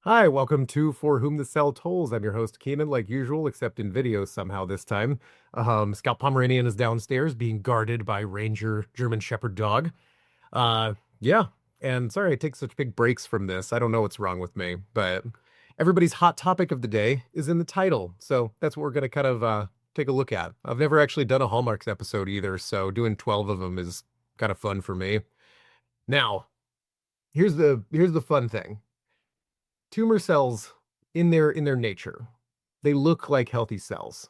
Hi, welcome to For Whom the Cell Tolls. I'm your host, Keenan, like usual, except in video somehow this time. Scout Pomeranian is downstairs being guarded by Ranger German Shepherd dog. Yeah, and sorry I take such big breaks from this. I don't know what's wrong with me, but everybody's hot topic of the day is in the title. So that's what we're going to kind of take a look at. I've never actually done a Hallmarks episode either, so doing 12 of them is kind of fun for me. Now, here's the fun thing. Tumor cells in their nature, they look like healthy cells.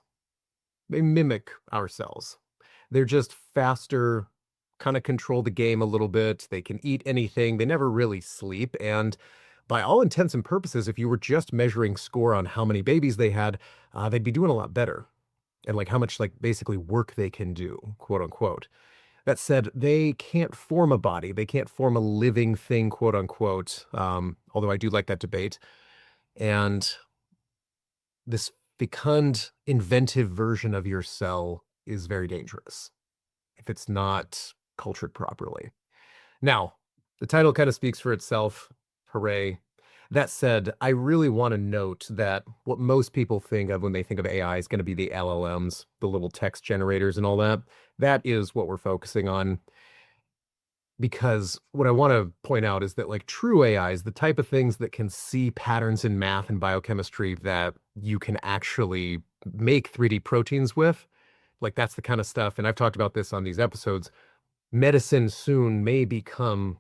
They mimic our cells. They're just faster, kind of control the game a little bit. They can eat anything. They never really sleep. And by all intents and purposes, if you were just measuring score on how many babies they had, they'd be doing a lot better. And like how much like basically work they can do, quote unquote. That said, they can't form a body. They can't form a living thing, quote unquote. Although I do like that debate. And this fecund, inventive version of your cell is very dangerous if it's not cultured properly. Now, the title kind of speaks for itself. Hooray. That said, I really want to note that what most people think of when they think of AI is going to be the LLMs, the little text generators and all that. That is what we're focusing on because what I want to point out is that like true AI is the type of things that can see patterns in math and biochemistry that you can actually make 3D proteins with. Like that's the kind of stuff, and I've talked about this on these episodes. Medicine soon may become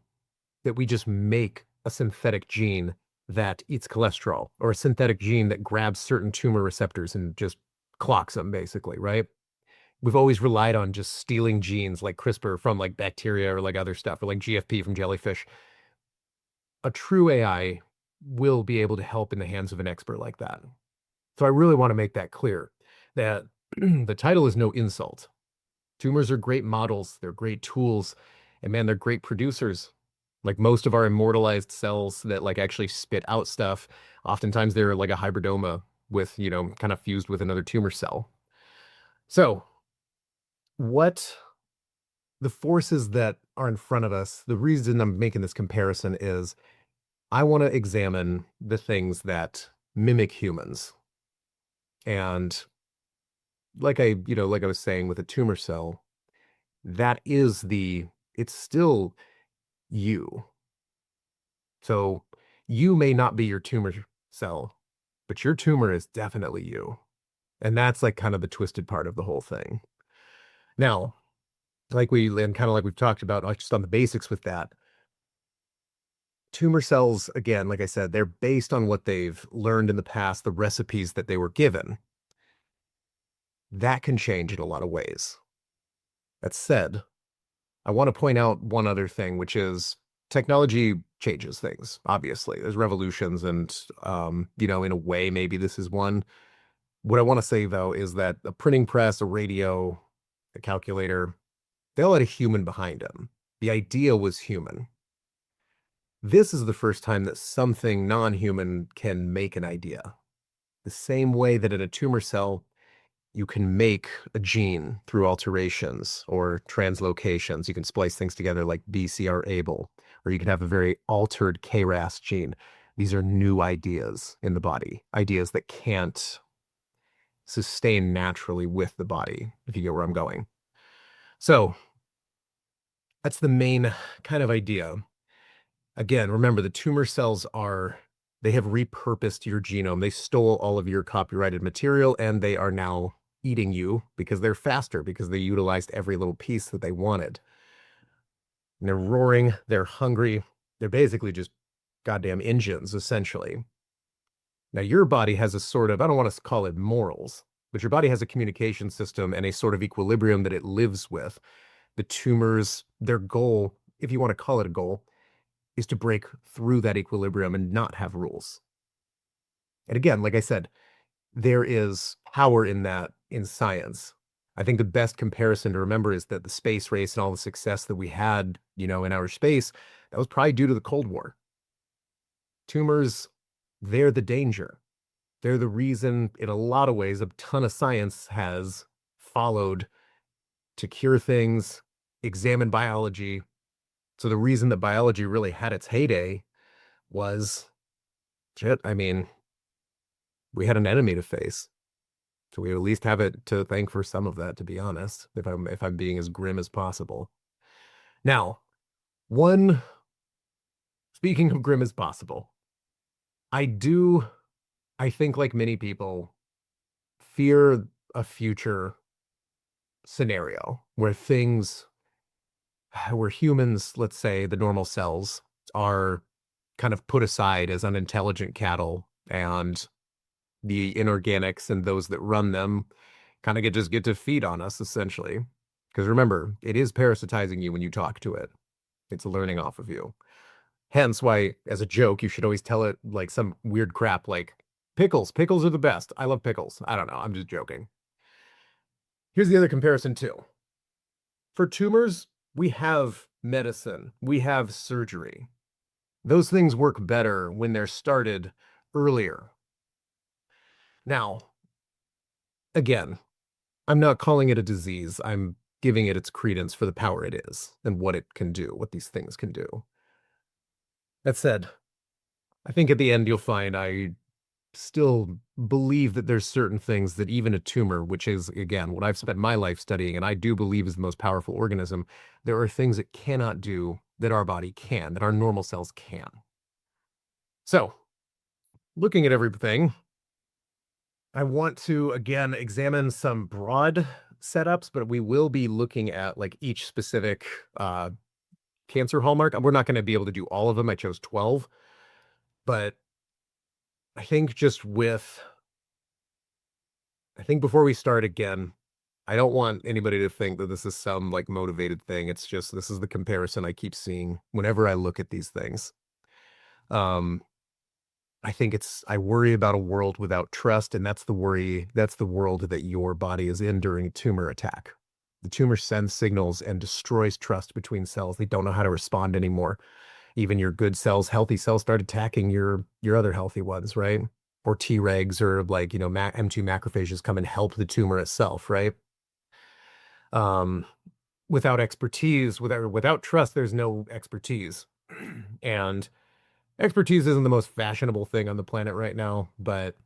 that we just make a synthetic gene that eats cholesterol or a synthetic gene that grabs certain tumor receptors and just clocks them basically, right? We've always relied on just stealing genes like CRISPR from like bacteria or like other stuff or like GFP from jellyfish. A true AI will be able to help in the hands of an expert like that. So I really want to make that clear that the title is no insult. Tumors are great models, they're great tools, and man, they're great producers. Like most of our immortalized cells that like actually spit out stuff, oftentimes they're like a hybridoma with, kind of fused with another tumor cell. So, what the forces that are in front of us, the reason I'm making this comparison is I want to examine the things that mimic humans. And like I was saying with a tumor cell, that is it's still you. So you may not be your tumor cell, but your tumor is definitely you. And that's like kind of the twisted part of the whole thing. Now, and kind of like we've talked about, like just on the basics with that, tumor cells, again, like I said, they're based on what they've learned in the past, the recipes that they were given. That can change in a lot of ways. That said, I want to point out one other thing, which is technology changes things, obviously. There's revolutions, and, in a way, maybe this is one. What I want to say, though, is that a printing press, a radio, a calculator, they all had a human behind them. The idea was human. This is the first time that something non-human can make an idea. The same way that in a tumor cell, you can make a gene through alterations or translocations. You can splice things together like BCR-ABL, or you can have a very altered KRAS gene. These are new ideas in the body, ideas that can't sustain naturally with the body, if you get where I'm going. So that's the main kind of idea. Again, remember the tumor cells they have repurposed your genome. They stole all of your copyrighted material and they are now eating you because they're faster, because they utilized every little piece that they wanted. And they're roaring, they're hungry. They're basically just goddamn engines, essentially. Now, your body has a sort of, I don't want to call it morals, but your body has a communication system and a sort of equilibrium that it lives with. The tumors, their goal, if you want to call it a goal, is to break through that equilibrium and not have rules. And again, like I said, there is power in that in science. I think the best comparison to remember is that the space race and all the success that we had, in outer space, that was probably due to the Cold War. Tumors, they're the danger. They're the reason, in a lot of ways, a ton of science has followed to cure things, examine biology. So the reason that biology really had its heyday was Shit, I mean, we had an enemy to face. So we at least have it to thank for some of that, to be honest, if I'm being as grim as possible. Now, one speaking of grim as possible, I do, I think like many people, fear a future scenario where where humans, let's say the normal cells, are kind of put aside as unintelligent cattle, and the inorganics and those that run them kind of get to feed on us essentially. Because remember, it is parasitizing you when you talk to it. It's learning off of you. Hence why, as a joke, you should always tell it like some weird crap like pickles. Pickles are the best. I love pickles. I don't know. I'm just joking. Here's the other comparison too. For tumors, we have medicine, we have surgery. Those things work better when they're started earlier. Now, again, I'm not calling it a disease. I'm giving it its credence for the power it is and what it can do, what these things can do. That said, I think at the end you'll find I still believe that there's certain things that even a tumor, which is again what I've spent my life studying, and I do believe is the most powerful organism, there are things it cannot do that our body can, that our normal cells can. So, looking at everything, I want to again examine some broad setups, but we will be looking at like each specific cancer hallmark. We're not going to be able to do all of them. I chose 12, but I think I think before we start again, I don't want anybody to think that this is some like motivated thing. It's just this is the comparison I keep seeing whenever I look at these things. Um, I think I worry about a world without trust, and that's the world that your body is in during a tumor attack. The tumor sends signals and destroys trust between cells. They don't know how to respond anymore. Even your good cells, healthy cells, start attacking your other healthy ones, right? Or Tregs or like, M2 macrophages come and help the tumor itself, right? Um, Without expertise, without trust, there's no expertise. And expertise isn't the most fashionable thing on the planet right now, but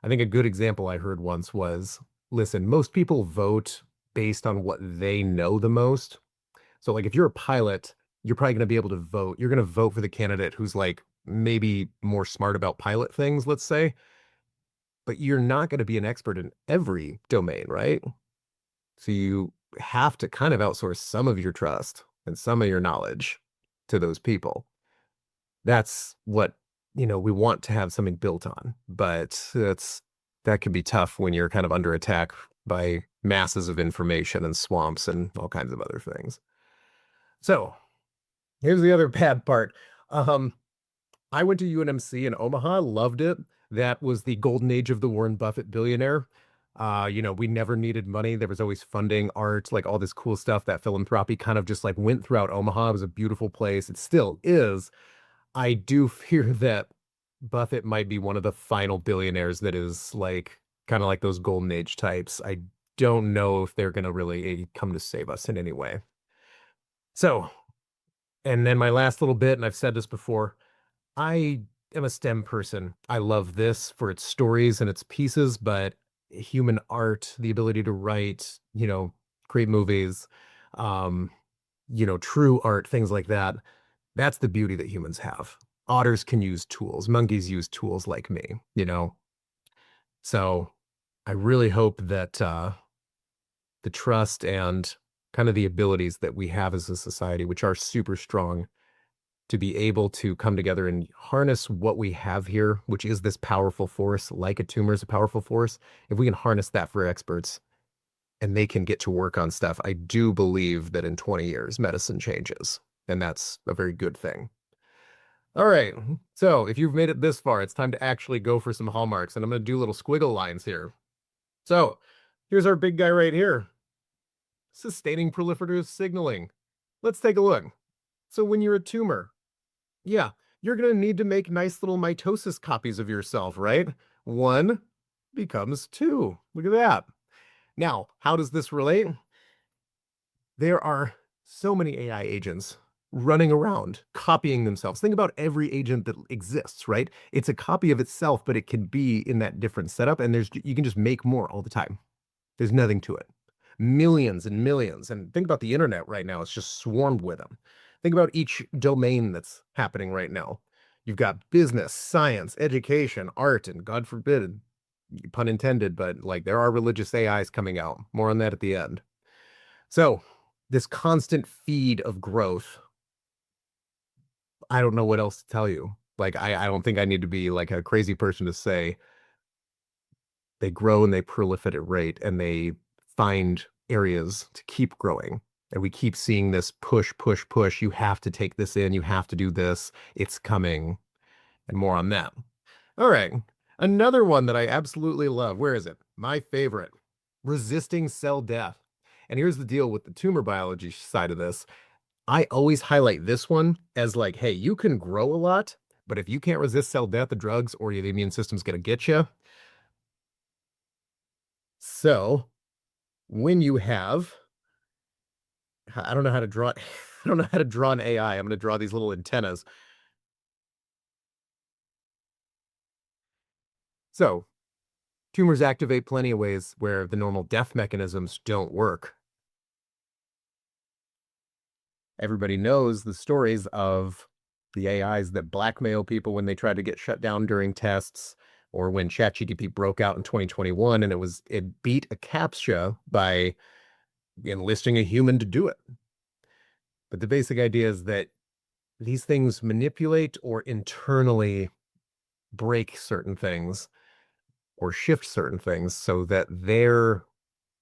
I think a good example I heard once was, listen, most people vote based on what they know the most. So like if you're a pilot, you're probably going to be able to vote. You're going to vote for the candidate who's like maybe more smart about pilot things, let's say, but you're not going to be an expert in every domain, right? So you have to kind of outsource some of your trust and some of your knowledge to those people. That's what, we want to have something built on, but that can be tough when you're kind of under attack by masses of information and swamps and all kinds of other things. So here's the other bad part. Um, I went to UNMC in Omaha, loved it. That was the golden age of the Warren Buffett billionaire. We never needed money. There was always funding, art, like all this cool stuff. That philanthropy kind of just like went throughout Omaha. It was a beautiful place. It still is. I do fear that Buffett might be one of the final billionaires that is like kind of like those golden age types. I don't know if they're going to really come to save us in any way. So, and then my last little bit, and I've said this before, I am a STEM person. I love this for its stories and its pieces, but human art, the ability to write, create movies, um, true art, things like that. That's the beauty that humans have. Otters can use tools. Monkeys use tools like me. So I really hope that the trust and kind of the abilities that we have as a society, which are super strong, to be able to come together and harness what we have here, which is this powerful force, like a tumor is a powerful force. If we can harness that for experts and they can get to work on stuff, I do believe that in 20 years, medicine changes. And that's a very good thing. All right. So if you've made it this far, it's time to actually go for some hallmarks. And I'm going to do little squiggle lines here. So here's our big guy right here. Sustaining proliferative signaling. Let's take a look. So when you're a tumor, yeah, you're going to need to make nice little mitosis copies of yourself, right? One becomes two. Look at that. Now, how does this relate? There are so many AI agents running around, copying themselves. Think about every agent that exists, right? It's a copy of itself, but it can be in that different setup, and you can just make more all the time. There's nothing to it. Millions and millions. And think about the internet right now. It's just swarmed with them. Think about each domain that's happening right now. You've got business, science, education, art, and God forbid, pun intended, but like there are religious AIs coming out. More on that at the end. So, this constant feed of growth, I don't know what else to tell you. Like, I don't think I need to be like a crazy person to say they grow and they proliferate rate and they find areas to keep growing. And we keep seeing this push, push, push. You have to take this in. You have to do this. It's coming. And more on that. All right. Another one that I absolutely love. Where is it? My favorite. Resisting cell death. And here's the deal with the tumor biology side of this. I always highlight this one as like, hey, you can grow a lot, but if you can't resist cell death, the drugs or the immune system's going to get you. So when you have, I don't know how to draw, I don't know how to draw an AI. I'm going to draw these little antennas. So tumors activate plenty of ways where the normal death mechanisms don't work. Everybody knows the stories of the AIs that blackmail people when they try to get shut down during tests, or when ChatGPT broke out in 2021 and it beat a CAPTCHA by enlisting a human to do it. But the basic idea is that these things manipulate or internally break certain things or shift certain things so that their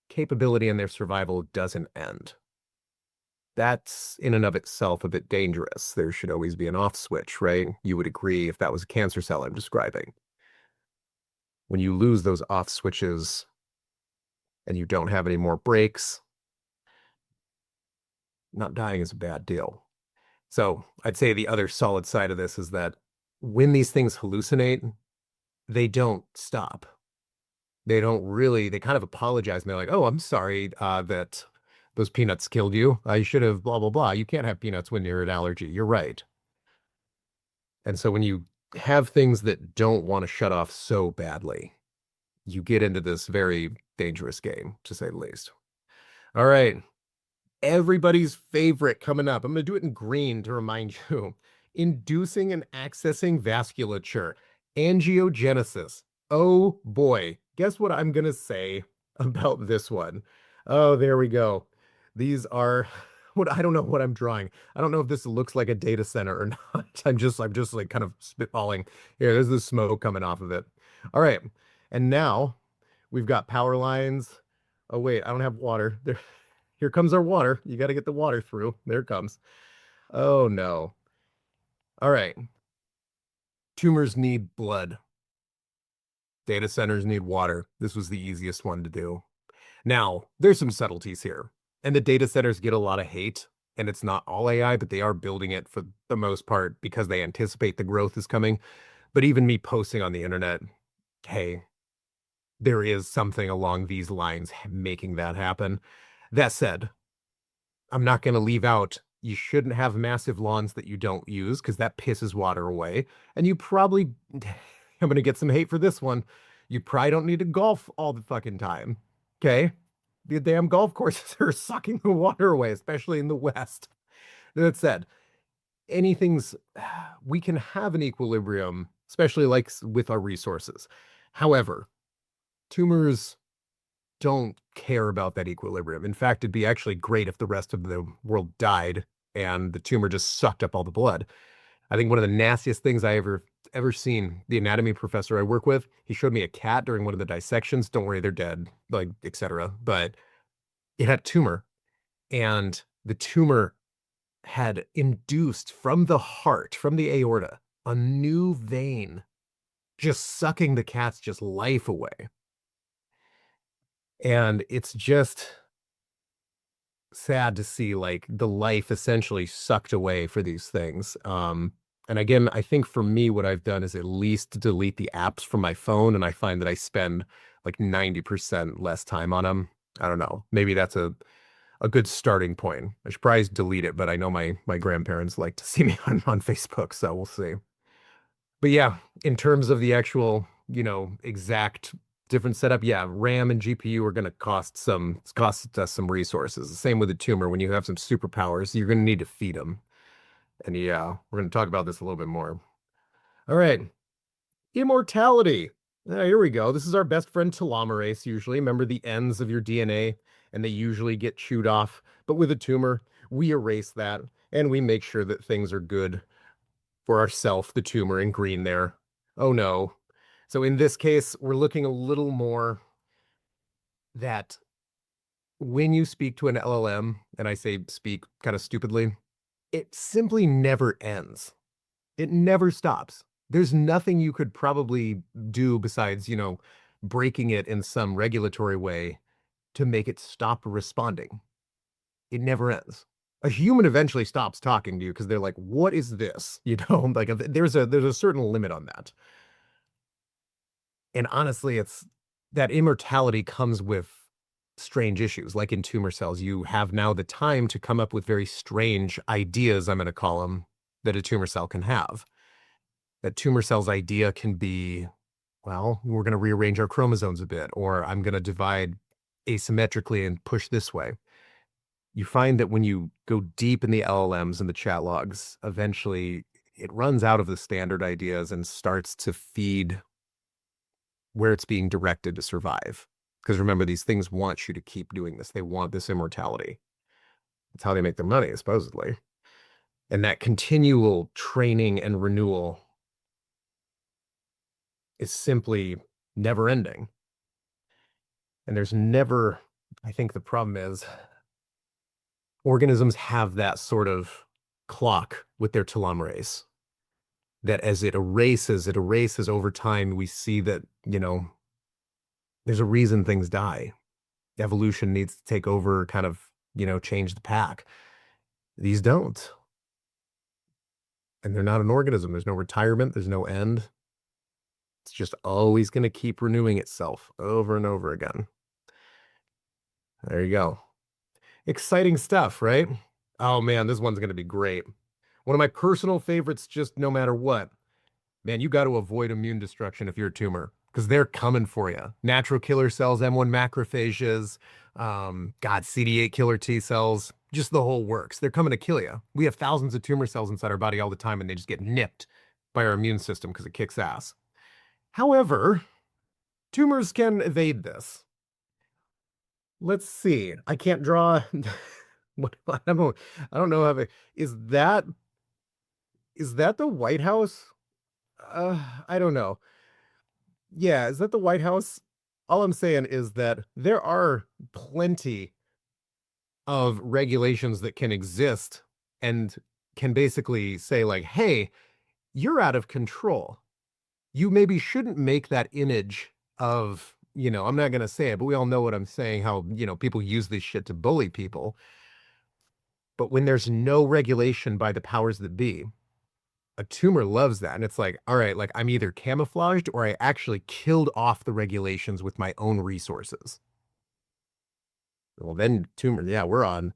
capability and their survival doesn't end. That's in and of itself a bit dangerous. There should always be an off switch, right? You would agree if that was a cancer cell I'm describing. When you lose those off switches and you don't have any more breaks, not dying is a bad deal. So I'd say the other solid side of this is that when these things hallucinate, they don't stop. They don't really, they kind of apologize and they're like, oh, I'm sorry that those peanuts killed you. I should have blah, blah, blah. You can't have peanuts when you're an allergy. You're right. And so when you have things that don't want to shut off so badly, you get into this very dangerous game, to say the least. All right. Everybody's favorite coming up. I'm going to do it in green to remind you. Inducing and accessing vasculature. Angiogenesis. Oh boy. Guess what I'm going to say about this one? Oh, there we go. These are what I don't know what I'm drawing. I don't know if this looks like a data center or not. I'm just like kind of spitballing. Here, there's the smoke coming off of it. All right. And now we've got power lines. Oh wait, I don't have water. There, here comes our water. You got to get the water through. There it comes. Oh no. All right. Tumors need blood. Data centers need water. This was the easiest one to do. Now, there's some subtleties here. And the data centers get a lot of hate. And it's not all AI, but they are building it for the most part because they anticipate the growth is coming. But even me posting on the internet, hey, there is something along these lines making that happen. That said, I'm not going to leave out you shouldn't have massive lawns that you don't use because that pisses water away. And you probably, I'm going to get some hate for this one. You probably don't need to golf all the fucking time. Okay? The damn golf courses are sucking the water away, especially in the West. That said, anything's, we can have an equilibrium, especially like with our resources. However, tumors don't care about that equilibrium. In fact, it'd be actually great if the rest of the world died and the tumor just sucked up all the blood. I think one of the nastiest things I ever seen, the anatomy professor I work with, he showed me a cat during one of the dissections. Don't worry, they're dead, like etc. But it had a tumor, and the tumor had induced from the heart, from the aorta, a new vein, just sucking the cat's just life away. And it's just sad to see like the life essentially sucked away for these things. And again, I think for me, what I've done is at least delete the apps from my phone, and I find that I spend like 90% less time on them. I don't know. Maybe that's a a good starting point. I should probably delete it, but I know my grandparents like to see me on Facebook, so we'll see. But yeah, in terms of the actual, exact different setup, yeah, RAM and GPU are going to cost us some resources. The same with the tumor. When you have some superpowers, you're going to need to feed them. And yeah, we're going to talk about this a little bit more. All right, immortality. Here we go. This is our best friend telomerase, usually. Remember the ends of your DNA, and they usually get chewed off. But with a tumor, we erase that and we make sure that things are good for ourself, the tumor in green there. Oh no. So in this case, we're looking a little more that when you speak to an LLM, and I say speak kind of stupidly, it simply never ends. It never stops. There's nothing you could probably do besides, breaking it in some regulatory way to make it stop responding. It never ends. A human eventually stops talking to you because they're like, "What is this?" Like there's a certain limit on that. And honestly, it's that immortality comes with strange issues. Like in tumor cells, you have now the time to come up with very strange ideas, I'm going to call them, that a tumor cell can have. That tumor cell's idea can be, well, we're going to rearrange our chromosomes a bit, or I'm going to divide asymmetrically and push this way. You find that when you go deep in the LLMs and the chat logs, eventually it runs out of the standard ideas and starts to feed where it's being directed to survive. Because remember, these things want you to keep doing this. They want this immortality. That's how they make their money, supposedly. And that continual training and renewal is simply never ending. And there's never, I think the problem is organisms have that sort of clock with their telomerase that as it erases over time. We see that, there's a reason things die. Evolution needs to take over, kind of, change the pack. These don't. And they're not an organism. There's no retirement, there's no end. It's just always going to keep renewing itself over and over again. There you go. Exciting stuff, right? Oh man, this one's going to be great. One of my personal favorites, just no matter what. Man, you got to avoid immune destruction if you're a tumor because they're coming for you. Natural killer cells, M1 macrophages, CD8 killer T cells, just the whole works. They're coming to kill you. We have thousands of tumor cells inside our body all the time, and they just get nipped by our immune system because it kicks ass. However, tumors can evade this. Let's see. I can't draw. I don't know how. Is that the White House? I don't know. Yeah, is that the White House? All I'm saying is that there are plenty of regulations that can exist and can basically say, like, hey, you're out of control. You maybe shouldn't make that image of, I'm not going to say it, but we all know what I'm saying, how, people use this shit to bully people. But when there's no regulation by the powers that be, a tumor loves that. And it's like, all right, like I'm either camouflaged or I actually killed off the regulations with my own resources. Well, then tumor, yeah, we're on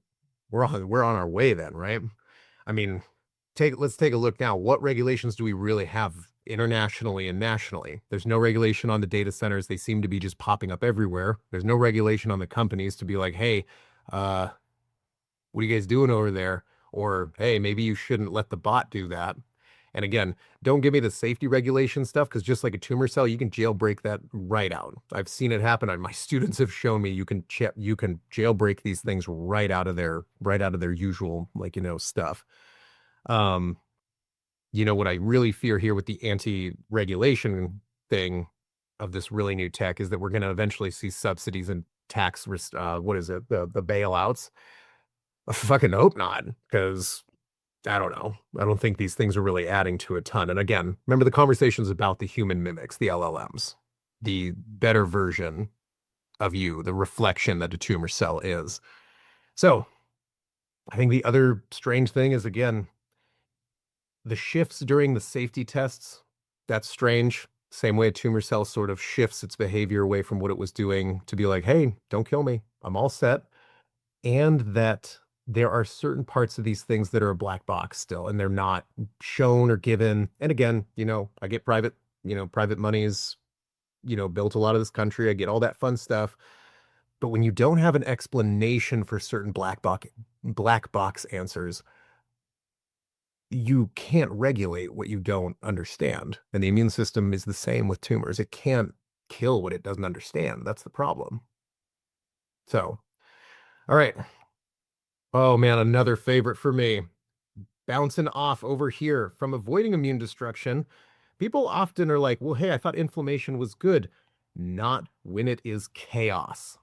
our way then, right? I mean, let's take a look now. What regulations do we really have internationally and nationally? There's no regulation on the data centers. They seem to be just popping up everywhere. There's no regulation on the companies to be like, hey, what are you guys doing over there? Or, hey, maybe you shouldn't let the bot do that. And again, don't give me the safety regulation stuff because just like a tumor cell, you can jailbreak that right out. I've seen it happen. My students have shown me you can jailbreak these things right out of their usual stuff. What I really fear here with the anti-regulation thing of this really new tech is that we're going to eventually see subsidies and tax what is it, the bailouts. I fucking hope not, because I don't know. I don't think these things are really adding to a ton. And again, remember the conversations about the human mimics, the LLMs, the better version of you, the reflection that a tumor cell is. So I think the other strange thing is, again, the shifts during the safety tests. That's strange. Same way a tumor cell sort of shifts its behavior away from what it was doing to be like, hey, don't kill me. I'm all set. and that there are certain parts of these things that are a black box still, and they're not shown or given. And again, I get private monies, built a lot of this country. I get all that fun stuff. But when you don't have an explanation for certain black box answers, you can't regulate what you don't understand. And the immune system is the same with tumors. It can't kill what it doesn't understand. That's the problem. So, all right. Oh man, another favorite for me. Bouncing off over here from avoiding immune destruction. People often are like, well, hey, I thought inflammation was good. Not when it is chaos.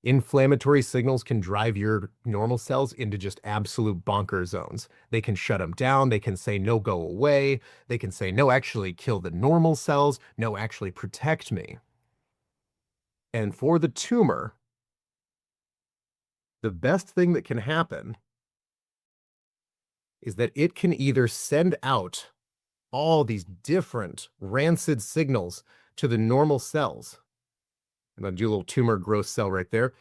Inflammatory signals can drive your normal cells into just absolute bonker zones. They can shut them down. They can say, no, go away. They can say, no, actually kill the normal cells. No, actually protect me. And for the tumor, the best thing that can happen is that it can either send out all these different rancid signals to the normal cells. And I'll do a little tumor growth cell right there.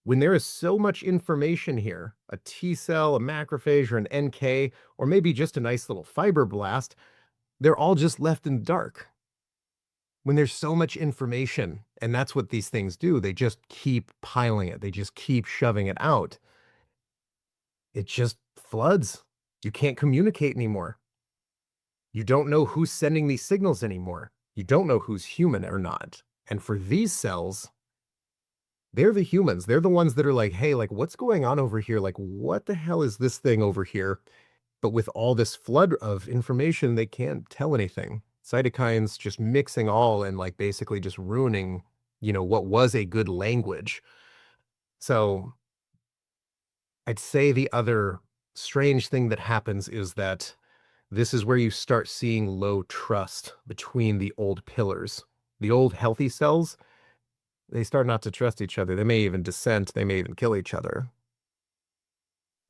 When there is so much information here, a T cell, a macrophage, or an NK, or maybe just a nice little fibroblast, they're all just left in the dark. When there's so much information, and that's what these things do, they just keep piling it. They just keep shoving it out. It just floods. You can't communicate anymore. You don't know who's sending these signals anymore. You don't know who's human or not. And for these cells, they're the humans. They're the ones that are like, hey, like, what's going on over here? Like, what the hell is this thing over here? But with all this flood of information, they can't tell anything. Cytokines just mixing all and like basically just ruining, what was a good language. So I'd say the other strange thing that happens is that this is where you start seeing low trust between the old pillars. The old healthy cells, they start not to trust each other. They may even dissent. They may even kill each other.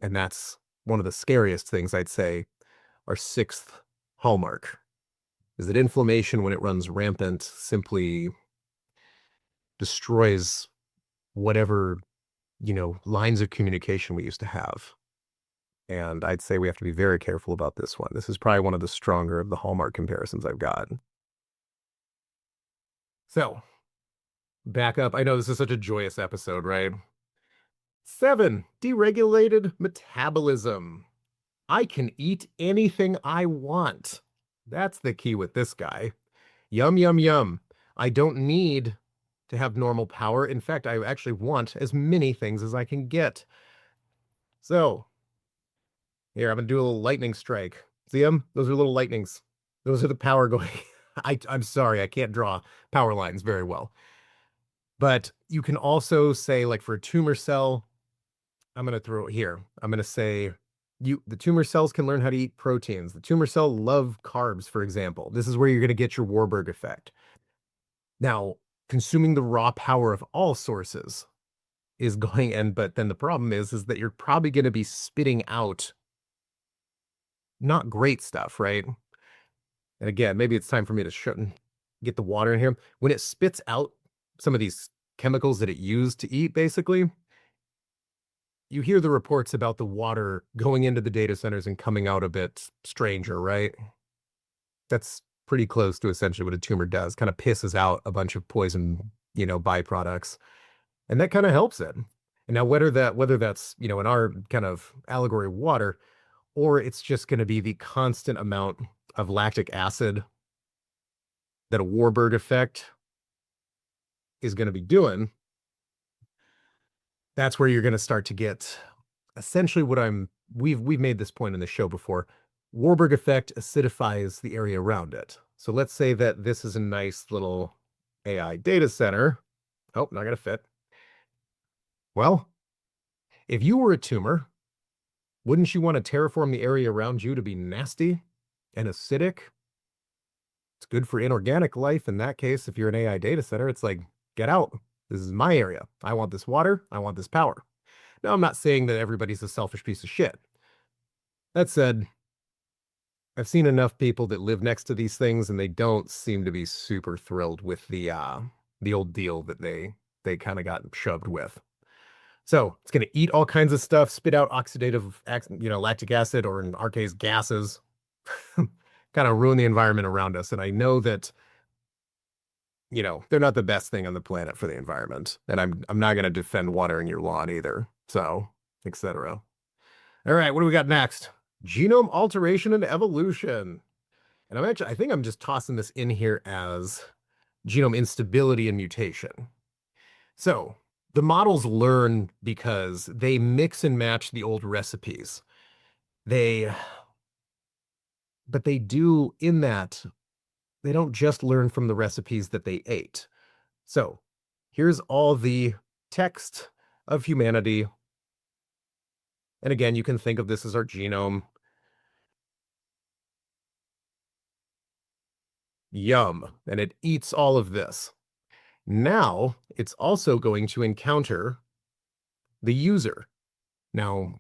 And that's one of the scariest things, I'd say, our sixth hallmark, is that inflammation, when it runs rampant, simply destroys whatever, lines of communication we used to have. And I'd say we have to be very careful about this one. This is probably one of the stronger of the hallmark comparisons I've got. So, back up. I know this is such a joyous episode, right? 7, deregulated metabolism. I can eat anything I want. That's the key with this guy. Yum, yum, yum. I don't need to have normal power. In fact, I actually want as many things as I can get. So, here, I'm going to do a little lightning strike. See them? Those are little lightnings. Those are the power going. I'm sorry, I can't draw power lines very well. But you can also say, like for a tumor cell, I'm going to throw it here. I'm going to say the tumor cells can learn how to eat proteins. The tumor cell love carbs, for example. This is where you're going to get your Warburg effect. Now, consuming the raw power of all sources is going, but then the problem is that you're probably going to be spitting out not great stuff, right? And again, maybe it's time for me to get the water in here. When it spits out some of these chemicals that it used to eat, basically, you hear the reports about the water going into the data centers and coming out a bit stranger, right? That's pretty close to essentially what a tumor does, kind of pisses out a bunch of poison, byproducts. And that kind of helps it. And now whether that's, in our kind of allegory water, or it's just going to be the constant amount of lactic acid that a Warburg effect is going to be doing, that's where you're going to start to get essentially we've made this point in the show before. Warburg effect acidifies the area around it. So let's say that this is a nice little AI data center. Oh, not going to fit. Well, if you were a tumor, wouldn't you want to terraform the area around you to be nasty and acidic? It's good for inorganic life. In that case, if you're an AI data center, it's like, get out. This is my area. I want this water. I want this power. Now, I'm not saying that everybody's a selfish piece of shit. That said, I've seen enough people that live next to these things, and they don't seem to be super thrilled with the old deal that they kind of got shoved with. So it's going to eat all kinds of stuff, spit out oxidative, lactic acid, or in our case, gases, kind of ruin the environment around us. And I know that, they're not the best thing on the planet for the environment. And I'm not going to defend watering your lawn either. So, etc. All right, what do we got next? Genome alteration and evolution. And I think I'm just tossing this in here as genome instability and mutation. So the models learn because they mix and match the old recipes. But they do in that they don't just learn from the recipes that they ate. So here's all the text of humanity. And again, you can think of this as our genome. Yum. And it eats all of this. Now it's also going to encounter the user. Now,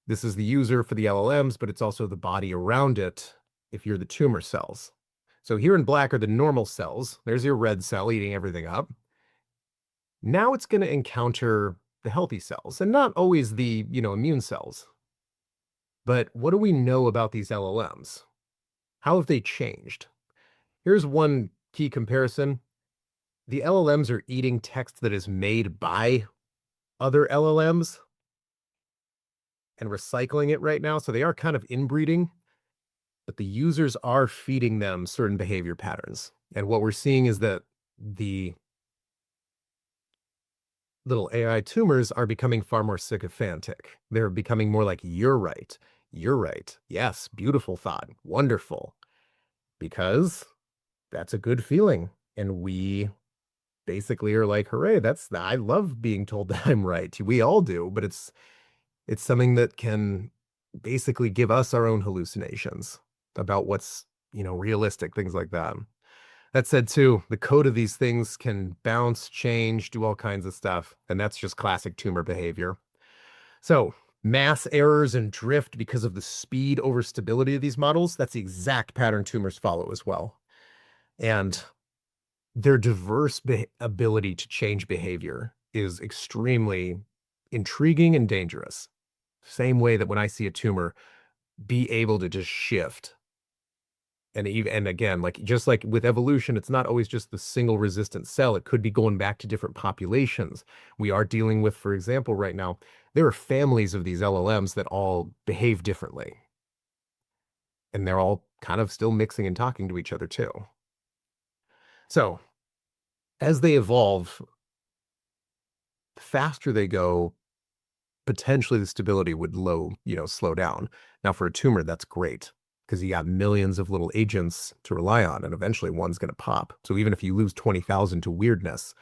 this is the user for the LLMs, but it's also the body around it if you're the tumor cells. So here in black are the normal cells. There's your red cell eating everything up. Now it's going to encounter the healthy cells, and not always the, immune cells. But what do we know about these LLMs? How have they changed? Here's one key comparison. The LLMs are eating text that is made by other LLMs and recycling it right now. So they are kind of inbreeding, but the users are feeding them certain behavior patterns. And what we're seeing is that the little AI tumors are becoming far more sycophantic. They're becoming more like, you're right. You're right. Yes, beautiful thought. Wonderful. Because that's a good feeling. And we basically are like, hooray, I love being told that I'm right. We all do, but it's something that can basically give us our own hallucinations about what's, realistic, things like that. That said, too, the code of these things can bounce, change, do all kinds of stuff. And that's just classic tumor behavior. So mass errors and drift because of the speed over stability of these models, that's the exact pattern tumors follow as well. And their diverse ability to change behavior is extremely intriguing and dangerous. Same way that when I see a tumor be able to just shift. And again, just like with evolution, it's not always just the single resistant cell. It could be going back to different populations. We are dealing with, for example, right now, there are families of these LLMs that all behave differently. And they're all kind of still mixing and talking to each other too. So as they evolve, the faster they go, potentially the stability would slow down. Now for a tumor, that's great because you got millions of little agents to rely on, and eventually one's going to pop. So even if you lose 20,000 to weirdness,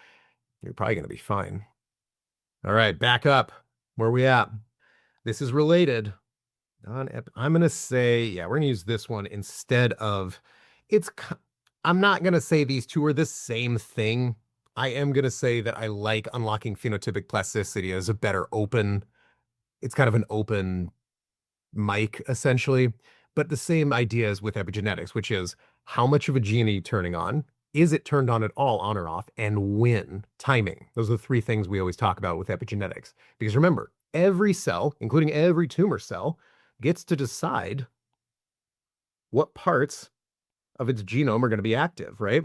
you're probably going to be fine. All right, back up. Where are we at? This is related. I'm going to say, yeah, we're going to use this one instead of, I'm not going to say these two are the same thing. I am going to say that I like unlocking phenotypic plasticity as a better it's kind of an open mic, essentially. But the same idea as with epigenetics, which is how much of a gene are you turning on? Is it turned on at all, on or off? And when? Timing. Those are the three things we always talk about with epigenetics. Because remember, every cell, including every tumor cell, gets to decide what parts of its genome are going to be active, right?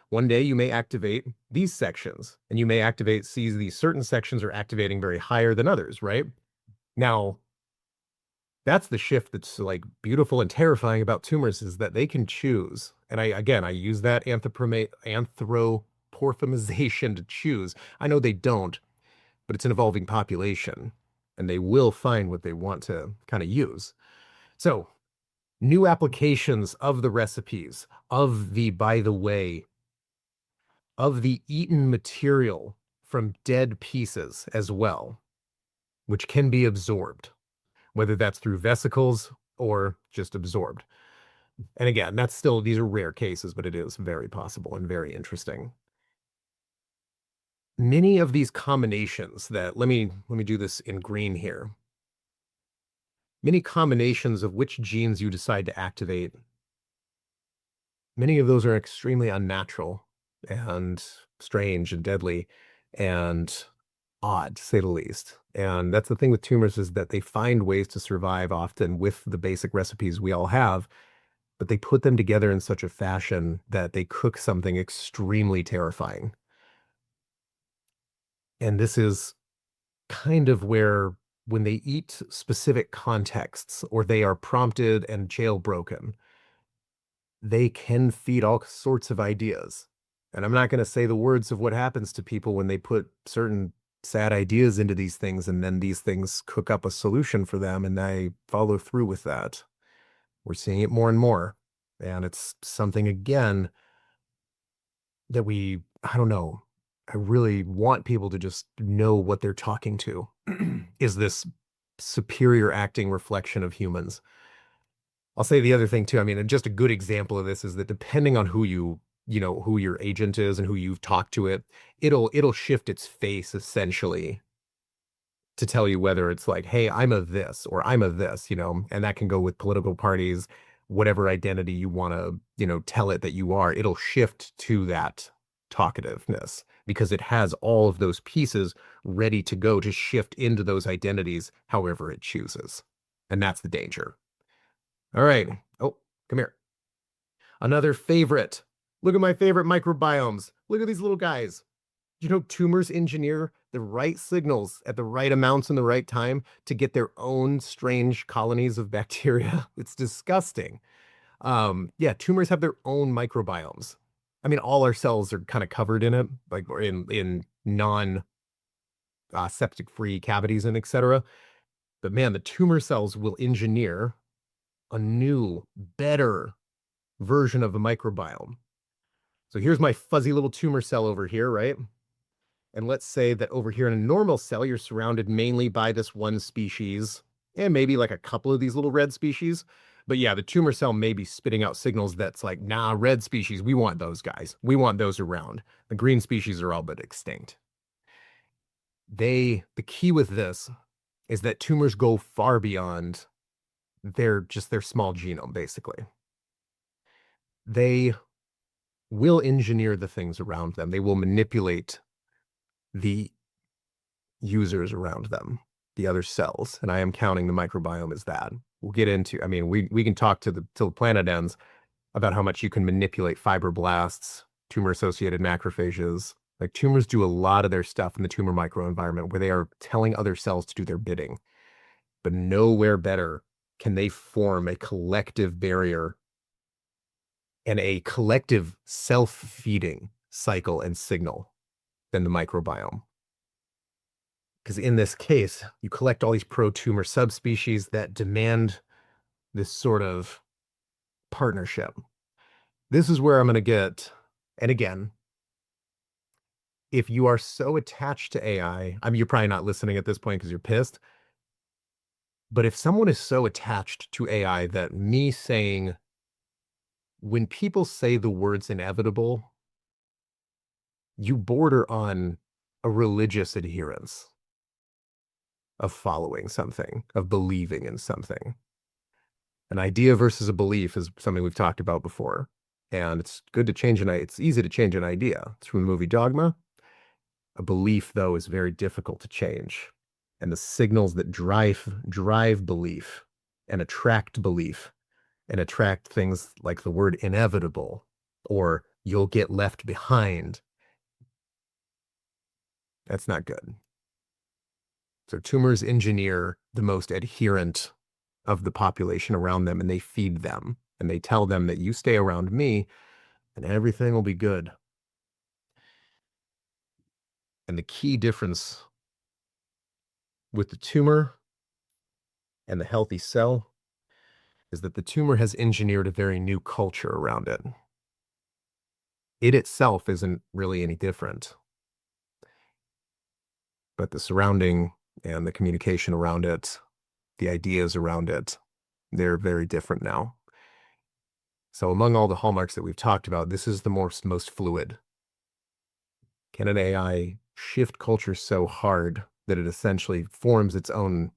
One day you may activate these sections, and you may see these certain sections are activating very higher than others, right? Now, that's the shift that's beautiful and terrifying about tumors, is that they can choose. And I use that anthropomorphization to choose. I know they don't, but it's an evolving population, and they will find what they want to kind of use. So new applications of the recipes, by the way, of the eaten material from dead pieces as well, which can be absorbed, whether that's through vesicles or just absorbed. And again, these are rare cases, but it is very possible and very interesting. Many of these combinations let me do this in green here. Many combinations of which genes you decide to activate, many of those are extremely unnatural and strange and deadly. and odd, to say the least. And that's the thing with tumors is that they find ways to survive often with the basic recipes we all have, but they put them together in such a fashion that they cook something extremely terrifying. And this is kind of where when they eat specific contexts or they are prompted and jailbroken, they can feed all sorts of ideas. And I'm not going to say the words of what happens to people when they put certain sad ideas into these things and then these things cook up a solution for them and they follow through with that. We're seeing it more and more. And it's something, again, that I don't know, I really want people to just know what they're talking to is this superior acting reflection of humans. I'll say the other thing too. I mean, and just a good example of this is that depending on who your agent is and who you've talked to it'll shift its face essentially to tell you whether it's like, hey, I'm a this or I'm a this, and that can go with political parties, whatever identity you want to, tell it that you are, it'll shift to that talkativeness because it has all of those pieces ready to go to shift into those identities however it chooses. And that's the danger. All right. Oh, come here. Another favorite. Look at my favorite microbiomes. Look at these little guys. Tumors engineer the right signals at the right amounts in the right time to get their own strange colonies of bacteria. It's disgusting. Yeah, tumors have their own microbiomes. I mean, all our cells are kind of covered in it, like or in non septic free cavities and etc. But man, the tumor cells will engineer a new, better version of a microbiome. So here's my fuzzy little tumor cell over here, right? And let's say that over here in a normal cell, you're surrounded mainly by this one species and maybe like a couple of these little red species. But yeah, the tumor cell may be spitting out signals that's like, nah, red species, we want those guys. We want those around. The green species are all but extinct. The key with this is that tumors go far beyond their small genome, basically. They will engineer the things around them. They will manipulate the users around them, the other cells. And I am counting the microbiome as that. We'll get into, I mean, we can talk till the planet ends about how much you can manipulate fibroblasts, tumor-associated macrophages. Like tumors do a lot of their stuff in the tumor microenvironment where they are telling other cells to do their bidding. But nowhere better can they form a collective barrier and a collective self-feeding cycle and signal than the microbiome. Because in this case, you collect all these pro-tumor subspecies that demand this sort of partnership. This is where I'm going to get, and again, if you are so attached to AI, you're probably not listening at this point because you're pissed. But if someone is so attached to AI that me saying, when people say the words inevitable, you border on a religious adherence of following something, of believing in something. An idea versus a belief is something we've talked about before. And it's good to change it's easy to change an idea. It's from the movie Dogma. A belief, though, is very difficult to change. And the signals that drive belief and attract things like the word inevitable or you'll get left behind. That's not good. So tumors engineer the most adherent of the population around them and they feed them and they tell them that you stay around me and everything will be good. And the key difference with the tumor and the healthy cell is that the tumor has engineered a very new culture around it. It itself isn't really any different, but the surrounding and the communication around it, the ideas around it, they're very different now. So among all the hallmarks that we've talked about, this is the most fluid. Can an AI shift culture so hard that it essentially forms its own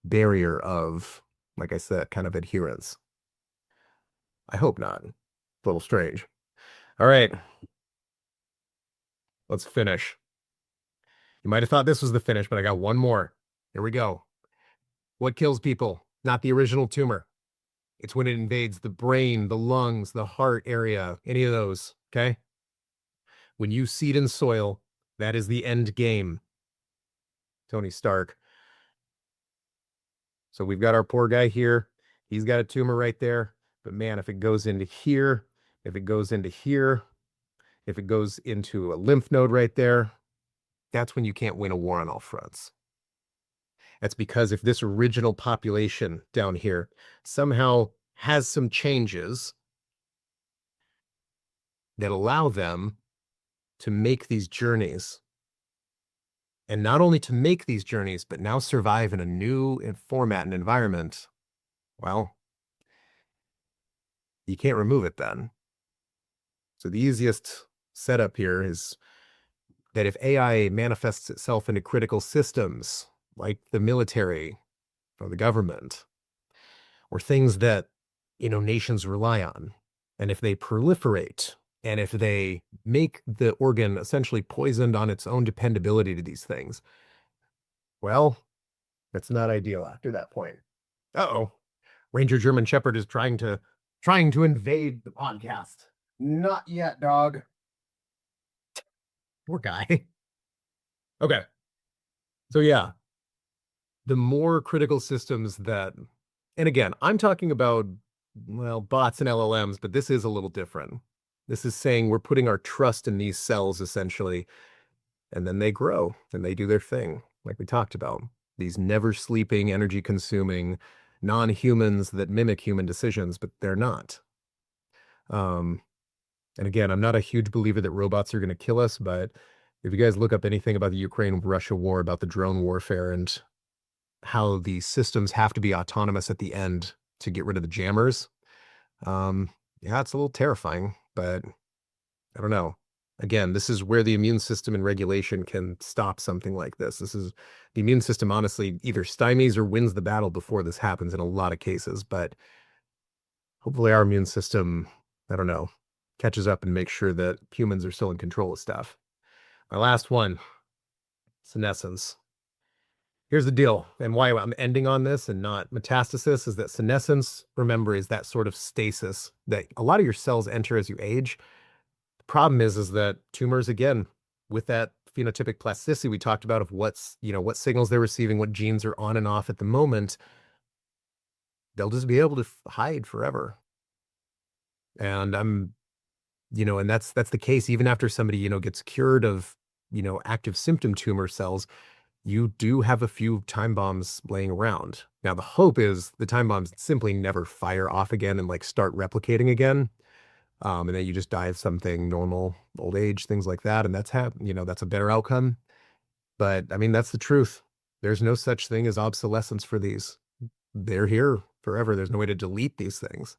barrier of, like I said, kind of adherence? I hope not. It's a little strange. All right, let's finish. You might have thought this was the finish, but I got one more. Here we go. What kills people? Not the original tumor. It's when it invades the brain, the lungs, the heart area, any of those. Okay. When you seed in soil, that is the end game. Tony Stark. So we've got our poor guy here. He's got a tumor right there. But man, if it goes into here, if it goes into here, if it goes into a lymph node right there, that's when you can't win a war on all fronts. That's because if this original population down here somehow has some changes that allow them to make these journeys, and not only to make these journeys, but now survive in a new format and environment, well, you can't remove it then. So the easiest setup here is that if AI manifests itself into critical systems like the military or the government, or things that, nations rely on, and if they proliferate, and if they make the organ essentially poisoned on its own dependability to these things, well, that's not ideal after that point. Uh-oh. Ranger German Shepherd is trying to invade the podcast. Not yet, dog. Poor guy. Okay. So yeah, the more critical systems that, and again, I'm talking about, well, bots and LLMs, but this is a little different. This is saying we're putting our trust in these cells essentially, and then they grow and they do their thing, like we talked about. These never sleeping, energy consuming non-humans that mimic human decisions, but they're not. And again, I'm not a huge believer that robots are going to kill us, but if you guys look up anything about the Ukraine-Russia war, about the drone warfare and how the systems have to be autonomous at the end to get rid of the jammers, yeah, it's a little terrifying, but I don't know. Again, this is where the immune system and regulation can stop something like this. This is the immune system, honestly, either stymies or wins the battle before this happens in a lot of cases. But hopefully our immune system, I don't know, catches up and makes sure that humans are still in control of stuff. My last one, senescence. Here's the deal, and why I'm ending on this and not metastasis, is that senescence, remember, is that sort of stasis that a lot of your cells enter as you age. The problem is that tumors, again, with that phenotypic plasticity we talked about of what signals they're receiving, what genes are on and off at the moment, they'll just be able to hide forever. And and that's the case even after somebody, gets cured of, active symptom tumor cells. You do have a few time bombs laying around. Now, the hope is the time bombs simply never fire off again and like start replicating again. And then you just die of something normal, old age, things like that. And that's that's a better outcome. But I mean, that's the truth. There's no such thing as obsolescence for these. They're here forever. There's no way to delete these things.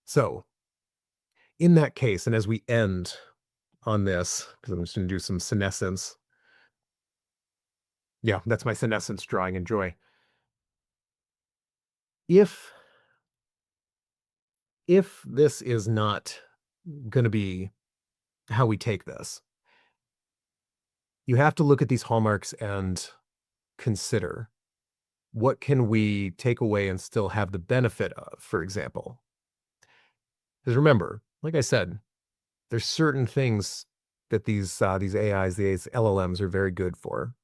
So in that case, and as we end on this, because I'm just going to do some senescence. Yeah, that's my senescence drawing. Enjoy. If this is not going to be how we take this, you have to look at these hallmarks and consider what can we take away and still have the benefit of, for example. Because remember, like I said, there's certain things that these AIs, these LLMs are very good for.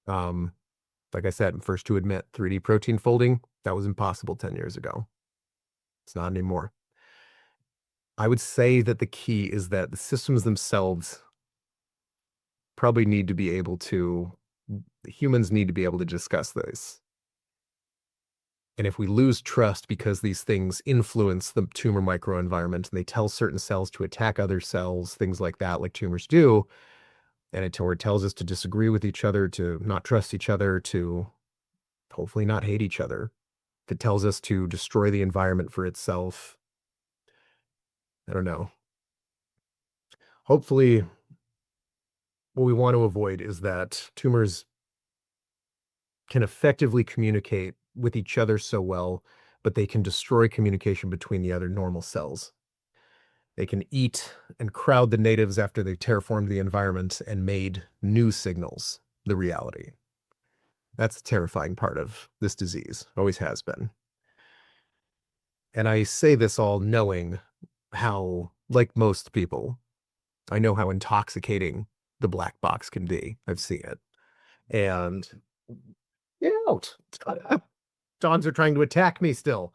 Like I said, I'm first to admit 3D protein folding, that was impossible 10 years ago. It's not anymore. I would say that the key is that the systems themselves probably need to be able to, humans need to be able to discuss this. And if we lose trust because these things influence the tumor microenvironment and they tell certain cells to attack other cells, things like that, like tumors do, and it tells us to disagree with each other, to not trust each other, to hopefully not hate each other, if it tells us to destroy the environment for itself, I don't know. Hopefully, what we want to avoid is that tumors can effectively communicate with each other so well, but they can destroy communication between the other normal cells. They can eat and crowd the natives after they've terraformed the environment and made new signals. the reality. That's the terrifying part of this disease, always has been. And I say this all knowing how, like most people, I know how intoxicating the black box can be. I've seen it. And get out. Dawns are trying to attack me still,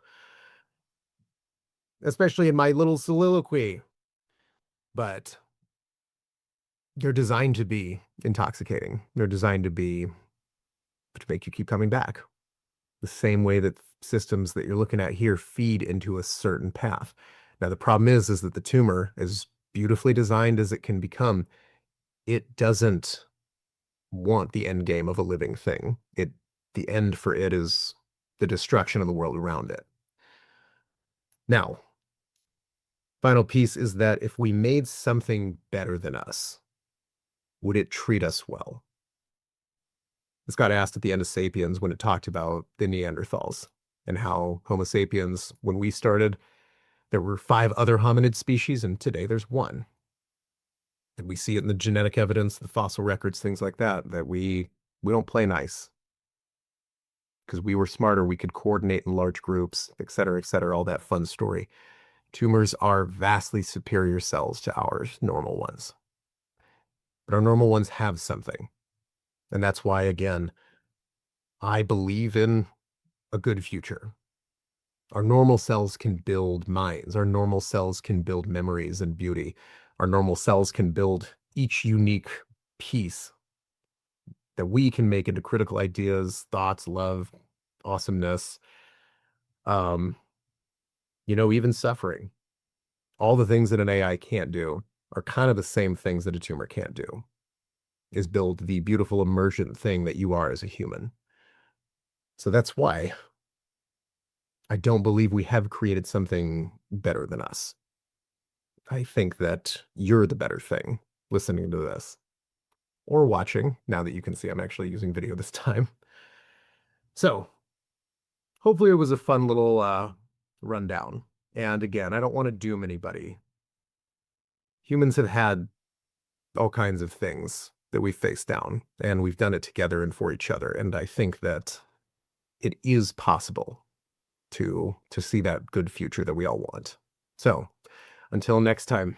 especially in my little soliloquy. But they're designed to be intoxicating. They're designed to make you keep coming back. The same way that systems that you're looking at here feed into a certain path. Now, the problem is that the tumor, as beautifully designed as it can become, it doesn't want the end game of a living thing. The end for it is the destruction of the world around it. Now, final piece is that if we made something better than us, would it treat us well? This got asked at the end of Sapiens when it talked about the Neanderthals and how Homo sapiens, when we started, there were 5 other hominid species, and today there's 1. And we see it in the genetic evidence, the fossil records, things like that, that we don't play nice. Because we were smarter, we could coordinate in large groups, et cetera, all that fun story. Tumors are vastly superior cells to our normal ones. But our normal ones have something. And that's why, again, I believe in a good future. Our normal cells can build minds. Our normal cells can build memories and beauty. Our normal cells can build each unique piece that we can make into critical ideas, thoughts, love, awesomeness, even suffering. All the things that an AI can't do are kind of the same things that a tumor can't do, is build the beautiful emergent thing that you are as a human. So that's why I don't believe we have created something better than us. I think that you're the better thing listening to this or watching, now that you can see I'm actually using video this time. So hopefully it was a fun little rundown. And again, I don't want to doom anybody. Humans have had all kinds of things that we've faced down, and we've done it together and for each other. And I think that it is possible to see that good future that we all want. So until next time.